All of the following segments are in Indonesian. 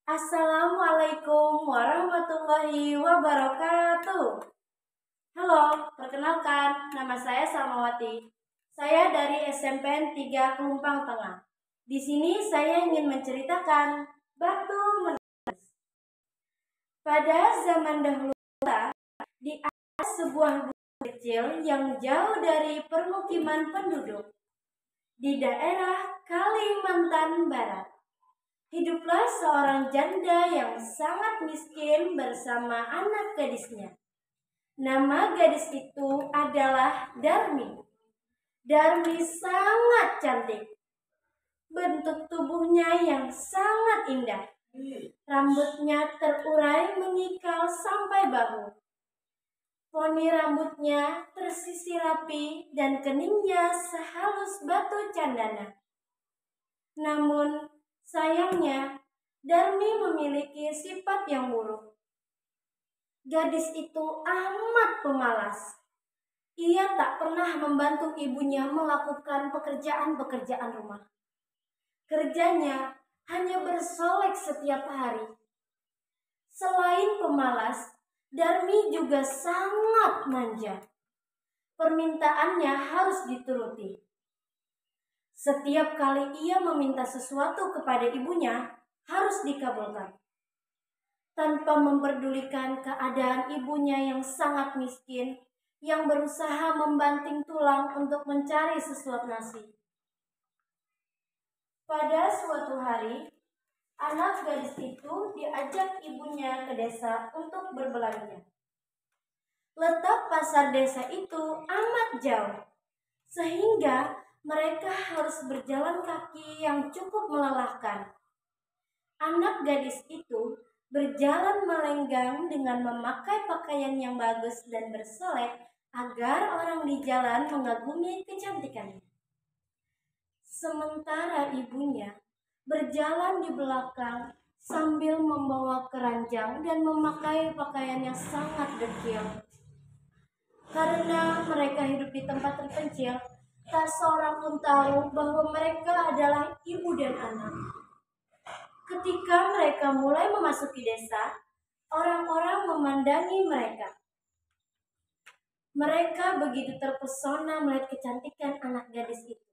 Assalamualaikum warahmatullahi wabarakatuh. Halo, perkenalkan, nama saya Salmawati. Saya dari SMPN 3 Kelumpang Tengah. Di sini saya ingin menceritakan Batu Menangis. Pada zaman dahulu di atas sebuah gunung kecil yang jauh dari permukiman penduduk di daerah Kalimantan Barat. Hiduplah seorang janda yang sangat miskin bersama anak gadisnya. Nama gadis itu adalah Darmi. Darmi sangat cantik. Bentuk tubuhnya yang sangat indah. Rambutnya terurai mengikal sampai bahu. Poni rambutnya tersisir rapi dan keningnya sehalus batu candana. Namun, sayangnya, Darmi memiliki sifat yang buruk. Gadis itu amat pemalas. Ia tak pernah membantu ibunya melakukan pekerjaan-pekerjaan rumah. Kerjanya hanya bersolek setiap hari. Selain pemalas, Darmi juga sangat manja. Permintaannya harus dituruti. Setiap kali ia meminta sesuatu kepada ibunya, harus dikabulkan. Tanpa memperdulikan keadaan ibunya yang sangat miskin, yang berusaha membanting tulang untuk mencari sesuap nasi. Pada suatu hari, anak gadis itu diajak ibunya ke desa untuk berbelanja. Letak pasar desa itu amat jauh, sehingga mereka harus berjalan kaki yang cukup melelahkan. Anak gadis itu berjalan melenggang dengan memakai pakaian yang bagus dan bersolek agar orang di jalan mengagumi kecantikannya. Sementara ibunya berjalan di belakang sambil membawa keranjang dan memakai pakaian yang sangat dekil. Karena mereka hidup di tempat terpencil, tak seorang pun tahu bahwa mereka adalah ibu dan anak. Ketika mereka mulai memasuki desa, orang-orang memandangi mereka. Mereka begitu terpesona melihat kecantikan anak gadis itu.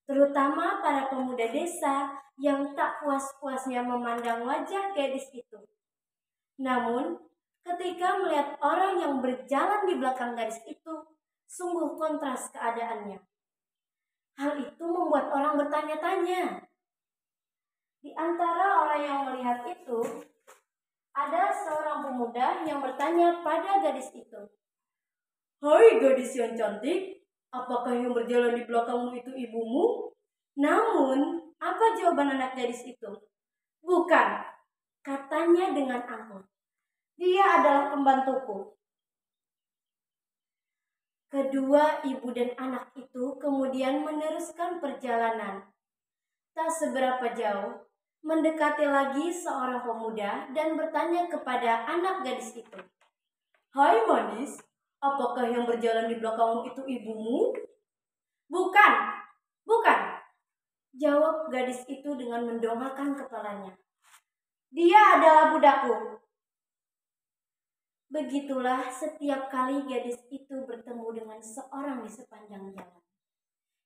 Terutama para pemuda desa yang tak puas-puasnya memandang wajah gadis itu. Namun, ketika melihat orang yang berjalan di belakang gadis itu, sungguh kontras keadaannya. Hal itu membuat orang bertanya-tanya. Di antara orang yang melihat itu, ada seorang pemuda yang bertanya pada gadis itu. "Hai gadis yang cantik, apakah yang berjalan di belakangmu itu ibumu?" Namun, apa jawaban anak gadis itu? "Bukan," katanya dengan angkuh. "Dia adalah pembantuku." Kedua ibu dan anak itu kemudian meneruskan perjalanan. Tak seberapa jauh, mendekati lagi seorang pemuda dan bertanya kepada anak gadis itu. "Hai manis, apakah yang berjalan di belakangmu itu ibumu?" "Bukan, bukan," jawab gadis itu dengan mendongakkan kepalanya. "Dia adalah budakku." Begitulah setiap kali gadis itu bertemu dengan seorang di sepanjang jalan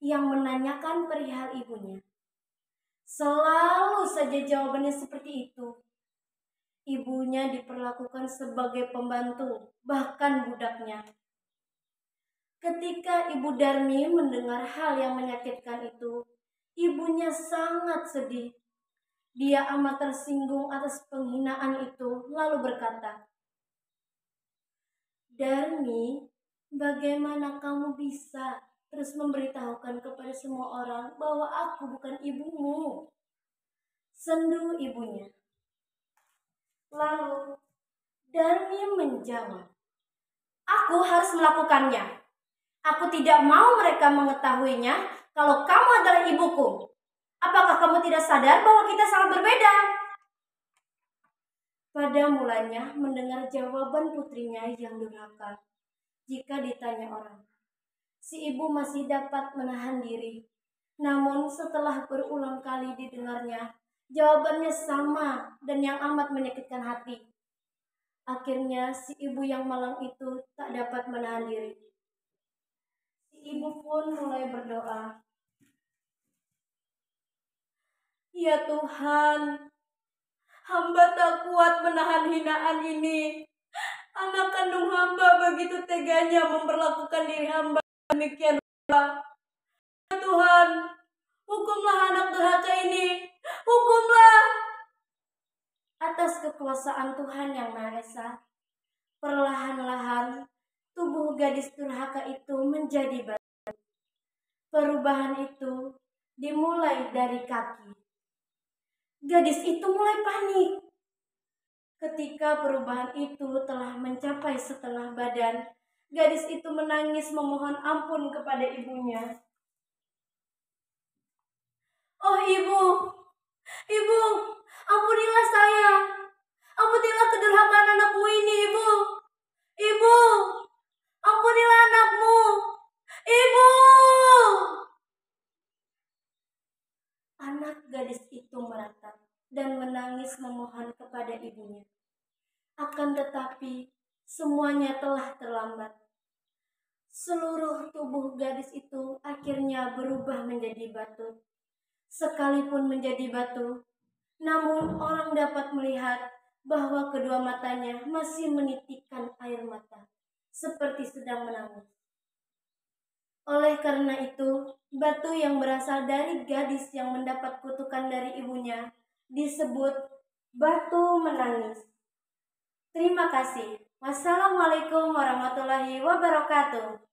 yang menanyakan perihal ibunya. Selalu saja jawabannya seperti itu. Ibunya diperlakukan sebagai pembantu, bahkan budaknya. Ketika Ibu Darmi mendengar hal yang menyakitkan itu, ibunya sangat sedih. Dia amat tersinggung atas penghinaan itu, lalu berkata, "Darmi, bagaimana kamu bisa terus memberitahukan kepada semua orang bahwa aku bukan ibumu?" Sendu ibunya. Lalu Darmi menjawab, "Aku harus melakukannya. Aku tidak mau mereka mengetahuinya kalau kamu adalah ibuku. Apakah kamu tidak sadar bahwa kita sangat berbeda?" Pada mulanya mendengar jawaban putrinya yang durhaka, jika ditanya orang, si ibu masih dapat menahan diri. Namun setelah berulang kali didengarnya, Jawabannya sama dan yang amat menyakitkan hati. Akhirnya si ibu yang malang itu tak dapat menahan diri. Si ibu pun mulai berdoa. Ya Tuhan, hamba tak kuat menahan hinaan ini. Anak kandung hamba begitu teganya memperlakukan diri hamba demikian rupa. Ya Tuhan, hukumlah anak durhaka ini. Hukumlah. Atas kekuasaan Tuhan yang Maha Esa, perlahan-lahan tubuh gadis durhaka itu menjadi batu. Perubahan itu dimulai dari kaki. Gadis itu mulai panik. Ketika perubahan itu telah mencapai setengah badan, gadis itu menangis memohon ampun kepada ibunya. Oh ibu, ibu, ampunilah saya. Ampunilah kedurhakaan anakmu ini, ibu. Ibu, ampunilah anakmu. Ibu. Anak gadis itu meratap dan menangis memohon kepada ibunya. Akan tetapi, semuanya telah terlambat. Seluruh tubuh gadis itu akhirnya berubah menjadi batu. Sekalipun menjadi batu, namun orang dapat melihat bahwa kedua matanya masih menitikkan air mata, seperti sedang menangis. Oleh karena itu, batu yang berasal dari gadis yang mendapat kutukan dari ibunya disebut batu menangis. Terima kasih. Wassalamualaikum warahmatullahi wabarakatuh.